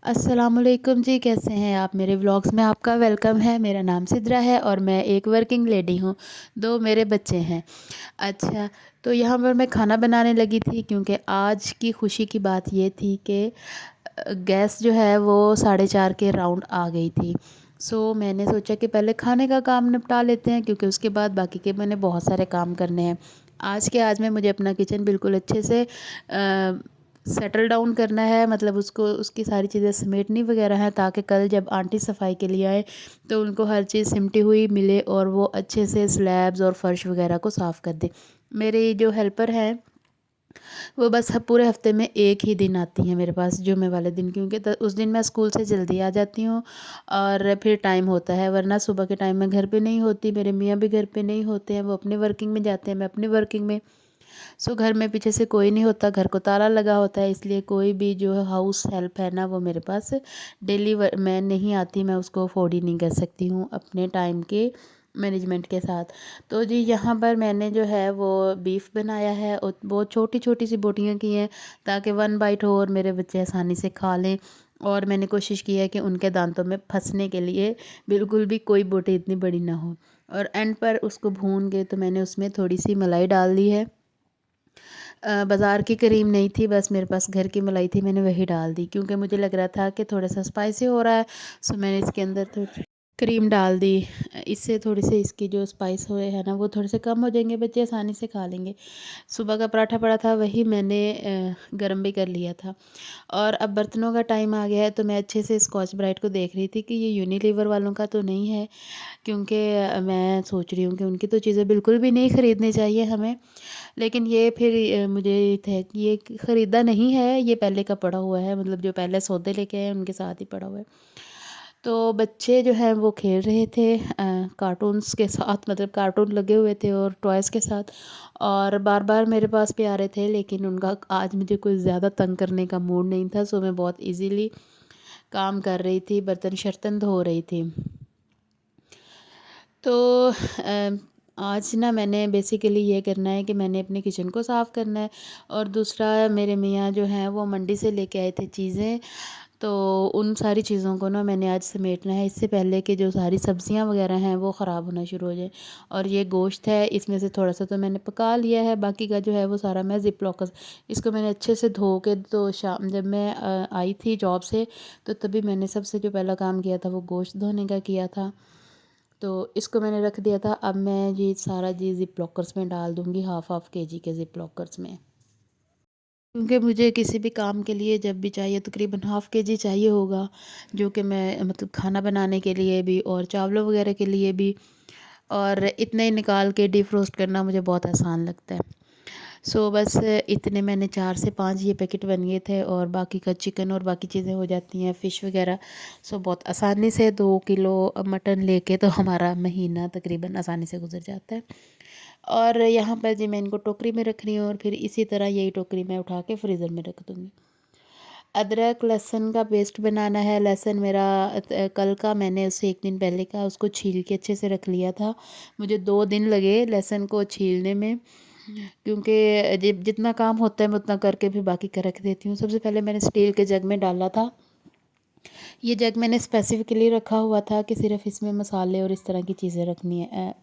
अस्सलामुअलैकुम जी, कैसे हैं आप? मेरे व्लॉग्स में आपका वेलकम है। मेरा नाम सिद्रा है और मैं एक वर्किंग लेडी हूँ। 2 मेरे बच्चे हैं। अच्छा, तो यहाँ पर मैं खाना बनाने लगी थी क्योंकि आज की खुशी की बात ये थी कि गैस जो है वो 4:30 के राउंड आ गई थी। सो मैंने सोचा कि पहले खाने का काम निपटा लेते हैं क्योंकि उसके बाद बाकी के मैंने बहुत सारे काम करने हैं। आज के आज में मुझे अपना किचन बिल्कुल अच्छे से सेटल डाउन करना है, मतलब उसको उसकी सारी चीज़ें समेटनी वगैरह हैं ताकि कल जब आंटी सफाई के लिए आए तो उनको हर चीज़ सिमटी हुई मिले और वो अच्छे से स्लैब्स और फर्श वगैरह को साफ़ कर दें। मेरी जो हेल्पर हैं वो बस पूरे हफ्ते में एक ही दिन आती हैं मेरे पास, जुम्मे वाले दिन, क्योंकि उस दिन मैं स्कूल से जल्दी आ जाती हूँ और फिर टाइम होता है, वरना सुबह के टाइम मैं घर पे नहीं होती। मेरे मियाँ भी घर पे नहीं होते हैं, वो अपने वर्किंग में जाते हैं, मैं अपनी वर्किंग में। सो घर में पीछे से कोई नहीं होता, घर को ताला लगा होता है, इसलिए कोई भी जो है हाउस हेल्प है ना वो मेरे पास डेली मैं नहीं आती, मैं उसको अफोर्ड ही नहीं कर सकती हूँ अपने टाइम के मैनेजमेंट के साथ। तो जी यहाँ पर मैंने जो है वो बीफ बनाया है और वो छोटी छोटी सी बोटियाँ की हैं ताकि 1 बाइट हो और मेरे बच्चे आसानी से खा लें। और मैंने कोशिश की है कि उनके दांतों में फंसने के लिए बिल्कुल भी कोई बोटी इतनी बड़ी ना हो। और एंड पर उसको भून के तो मैंने उसमें थोड़ी सी मलाई डाल दी है। बाज़ार की क्रीम नहीं थी, बस मेरे पास घर की मलाई थी, मैंने वही डाल दी क्योंकि मुझे लग रहा था कि थोड़ा-सा स्पाइसी हो रहा है, सो मैंने इसके अंदर थोड़ी क्रीम डाल दी। इससे थोड़ी-सी इसकी जो स्पाइस हुए है ना वो थोड़े से कम हो जाएँगे, बच्चे आसानी से खा लेंगे। सुबह का पराठा पड़ा था वही मैंने गरम भी कर लिया था। और अब बर्तनों का टाइम आ गया है तो मैं अच्छे से स्कॉच ब्राइट को देख रही थी कि ये यूनिलीवर वालों का तो नहीं है, क्योंकि मैं सोच रही हूँ कि उनकी तो चीज़ें बिल्कुल भी नहीं खरीदनी चाहिए हमें। लेकिन ये फिर मुझे थे कि ये ख़रीदा नहीं है, ये पहले का पड़ा हुआ है, मतलब जो पहले सौदे लेके आए उनके साथ ही पड़ा हुआ है। तो बच्चे जो हैं वो खेल रहे थे कार्टून्स के साथ, मतलब कार्टून लगे हुए थे और टॉयज़ के साथ, और बार-बार मेरे पास भी आ रहे थे, लेकिन उनका आज मुझे कुछ ज़्यादा तंग करने का मूड नहीं था, सो मैं बहुत ईज़िली काम कर रही थी, बर्तन-शर्तन धो रही थी। तो आज ना मैंने बेसिकली ये करना है कि मैंने अपने किचन को साफ़ करना है, और दूसरा मेरे मियाँ जो हैं वो मंडी से लेके आए थे चीज़ें, तो उन सारी चीज़ों को ना मैंने आज समेटना है इससे पहले कि जो सारी सब्जियां वगैरह हैं वो ख़राब होना शुरू हो जाए। और ये गोश्त है, इसमें से थोड़ा सा तो मैंने पका लिया है, बाकी का जो है वो सारा मैं ज़िप लॉकर, इसको मैंने अच्छे से धो के, तो शाम जब मैं आई थी जॉब से तो तभी मैंने सबसे जो पहला काम किया था वो गोश्त धोने का किया था। तो इसको मैंने रख दिया था, अब मैं ये सारा जी ज़िप लॉकर्स में डाल दूँगी, हाफ़ केजी के ज़िप लॉकर्स में। क्योंकि मुझे किसी भी काम के लिए जब भी चाहिए तकरीबन हाफ़ केजी चाहिए होगा, जो कि मैं मतलब खाना बनाने के लिए भी और चावलों वगैरह के लिए भी, और इतने ही निकाल के डिफ्रोस्ट करना मुझे बहुत आसान लगता है। सो बस इतने मैंने 4 से 5 ये पैकेट बन गए थे, और बाकी का चिकन और बाकी चीज़ें हो जाती हैं, फ़िश वगैरह। सो बहुत आसानी से 2 किलो मटन लेके तो हमारा महीना तकरीबन आसानी से गुज़र जाता है। और यहाँ पर जी मैं इनको टोकरी में रख रही हूँ और फिर इसी तरह यही टोकरी मैं उठा के फ्रीज़र में रख दूँगी। अदरक लहसुन का पेस्ट बनाना है। लहसुन मेरा कल का, मैंने उसे 1 दिन पहले का उसको छील के अच्छे से रख लिया था। मुझे 2 दिन लगे लहसुन को छीलने में, क्योंकि जितना काम होता है मैं उतना करके फिर बाकी का रख देती हूँ। सबसे पहले मैंने स्टील के जग में डाला था। ये जग मैंने स्पेसिफ़िकली रखा हुआ था कि सिर्फ़ इसमें मसाले और इस तरह की चीज़ें रखनी है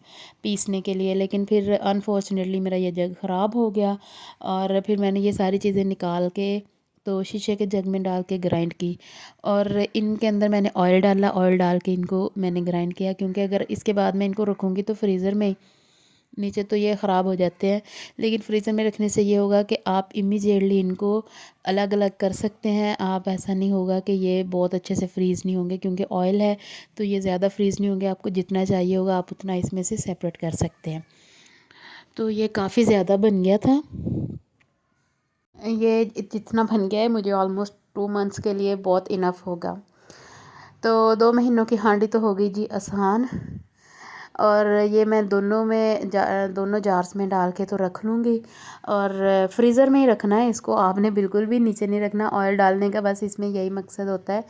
पीसने के लिए, लेकिन फिर अनफॉर्चुनेटली मेरा ये जग ख़राब हो गया, और फिर मैंने ये सारी चीज़ें निकाल के तो शीशे के जग में डाल के ग्राइंड की, और इनके अंदर मैंने ऑयल डाला, ऑयल डाल के इनको मैंने ग्राइंड किया, क्योंकि अगर इसके बाद मैं इनको रखूँगी तो फ्रीज़र में नीचे तो ये ख़राब हो जाते हैं, लेकिन फ्रीज़र में रखने से ये होगा कि आप इमीडिएटली इनको अलग-अलग कर सकते हैं। आप ऐसा नहीं होगा कि ये बहुत अच्छे से फ्रीज़ नहीं होंगे, क्योंकि ऑयल है तो ये ज़्यादा फ्रीज़ नहीं होंगे। आपको जितना चाहिए होगा आप उतना इसमें से सेपरेट कर सकते हैं। तो ये काफ़ी ज़्यादा बन गया था। ये जितना बन गया है मुझे ऑलमोस्ट 2 मंथ्स के लिए बहुत इनफ होगा। तो 2 महीनों की हांडी तो हो गई जी आसान। और ये मैं दोनों जार्स में डाल के तो रख लूँगी, और फ्रीज़र में ही रखना है इसको, आपने बिल्कुल भी नीचे नहीं रखना। ऑयल डालने का बस इसमें यही मकसद होता है।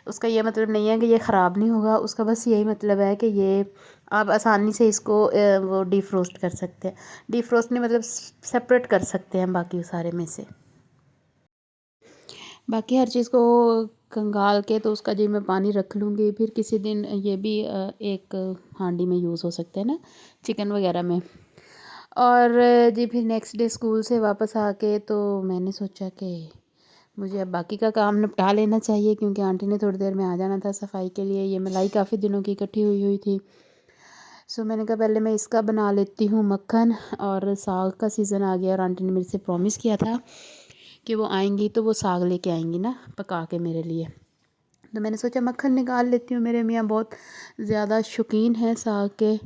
उसका ये मतलब नहीं है कि ये ख़राब नहीं होगा, उसका बस यही मतलब है कि ये आप आसानी से इसको वो डिफ्रोस्ट कर सकते हैं। डिफ्रोस्ट नहीं, मतलब सेपरेट कर सकते हैं बाकी सारे में से। बाकी हर चीज़ को खंगाल के तो उसका जी मैं पानी रख लूँगी। फिर किसी दिन ये भी एक हांडी में यूज़ हो सकते हैं ना, चिकन वगैरह में। और जी फिर नेक्स्ट डे स्कूल से वापस आके तो मैंने सोचा कि मुझे अब बाकी का काम निपटा लेना चाहिए, क्योंकि आंटी ने थोड़ी देर में आ जाना था सफाई के लिए। ये मलाई काफ़ी दिनों की इकट्ठी हुई हुई थी। सो मैंने कहा पहले मैं इसका बना लेती हूँ मक्खन। और साग का सीज़न आ गया और आंटी ने मेरे से प्रॉमिस किया था कि वो आएंगी तो वो साग लेके आएंगी ना, पका के मेरे लिए। तो मैंने सोचा मक्खन निकाल लेती हूँ। मेरे मियाँ बहुत ज़्यादा शौकीन हैं साग के,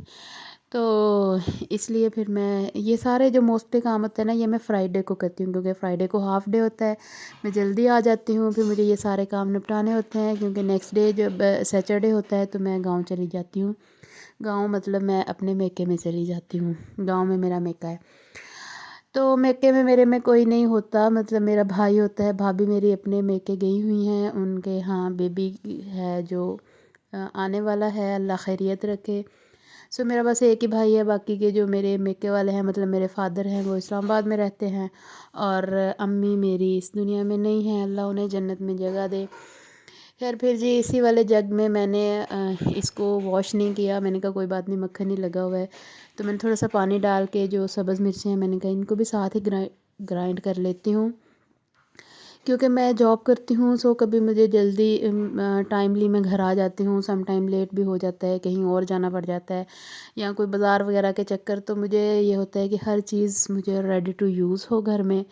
तो इसलिए फिर मैं ये सारे जो मोस्टली काम होते हैं ना, ये मैं फ्राइडे को करती हूँ, क्योंकि फ्राइडे को हाफ़ डे होता है। मैं जल्दी आ जाती हूँ, फिर मुझे ये सारे काम निपटाने होते हैं, क्योंकि नेक्स्ट डे जब सैटरडे होता है तो मैं गांव चली जाती हूँ। गांव मतलब मैं अपने मेके में चली जाती हूँ। गांव में मेरा मेका है, तो मेके में मेरे में कोई नहीं होता, मतलब मेरा भाई होता है। भाभी मेरी अपने मेके गई हुई हैं, उनके यहाँ बेबी है जो आने वाला है, अल्लाह खैरियत रखे। सो मेरा बस एक ही भाई है। बाकी के जो मेरे मेके वाले हैं, मतलब मेरे फादर हैं, वो इस्लामाबाद में रहते हैं। और अम्मी मेरी इस दुनिया में नहीं है, अल्लाह उन्हें जन्नत में जगह दे। खैर फिर जी इसी वाले जग में मैंने इसको वॉश नहीं किया। मैंने कहा कोई बात नहीं, मक्खन ही लगा हुआ है। तो मैंने थोड़ा सा पानी डाल के जो सब्ज़ मिर्चें हैं, मैंने कहा इनको भी साथ ही ग्राइंड कर लेती हूँ, क्योंकि मैं जॉब करती हूँ। सो कभी मुझे जल्दी टाइमली मैं घर आ जाती हूँ, सम टाइम लेट भी हो जाता है, कहीं और जाना पड़ जाता है या कोई बाज़ार वगैरह के चक्कर। तो मुझे ये होता है कि हर चीज़ मुझे रेडी टू यूज़ हो घर में,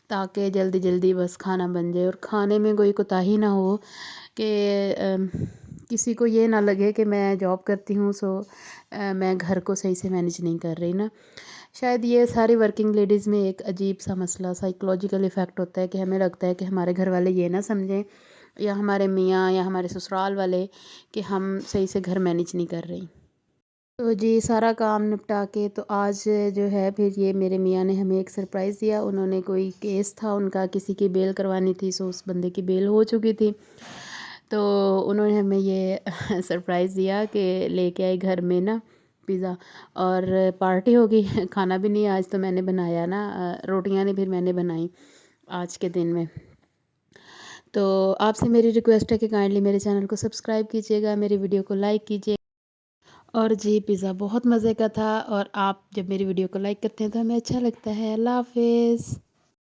ताकि जल्दी जल्दी बस खाना बन जाए और खाने में कोई कोताही ना हो, कि किसी को ये ना लगे कि मैं जॉब करती हूँ सो मैं घर को सही से मैनेज नहीं कर रही ना। शायद ये सारी वर्किंग लेडीज़ में एक अजीब सा मसला, साइकोलॉजिकल इफ़ेक्ट होता है कि हमें लगता है कि हमारे घर वाले ये ना समझें, या हमारे मियाँ या हमारे ससुराल वाले, कि हम सही से घर मैनेज नहीं कर रही। तो जी सारा काम निपटा के तो आज जो है फिर ये मेरे मियाँ ने हमें एक सरप्राइज़ दिया। उन्होंने कोई केस था उनका, किसी की बेल करवानी थी, सो उस बंदे की बेल हो चुकी थी। तो उन्होंने हमें ये सरप्राइज़ दिया कि लेके आए घर में ना पिज़्ज़ा, और पार्टी होगी। खाना भी नहीं आज तो मैंने बनाया ना, रोटियां नहीं फिर मैंने बनाई आज के दिन में। तो आपसे मेरी रिक्वेस्ट है कि काइंडली मेरे चैनल को सब्सक्राइब कीजिएगा, मेरी वीडियो को लाइक कीजिए। और जी पिज़्ज़ा बहुत मज़े का था, और आप जब मेरी वीडियो को लाइक करते हैं तो हमें अच्छा लगता है। अल्लाह हाफ़िज़।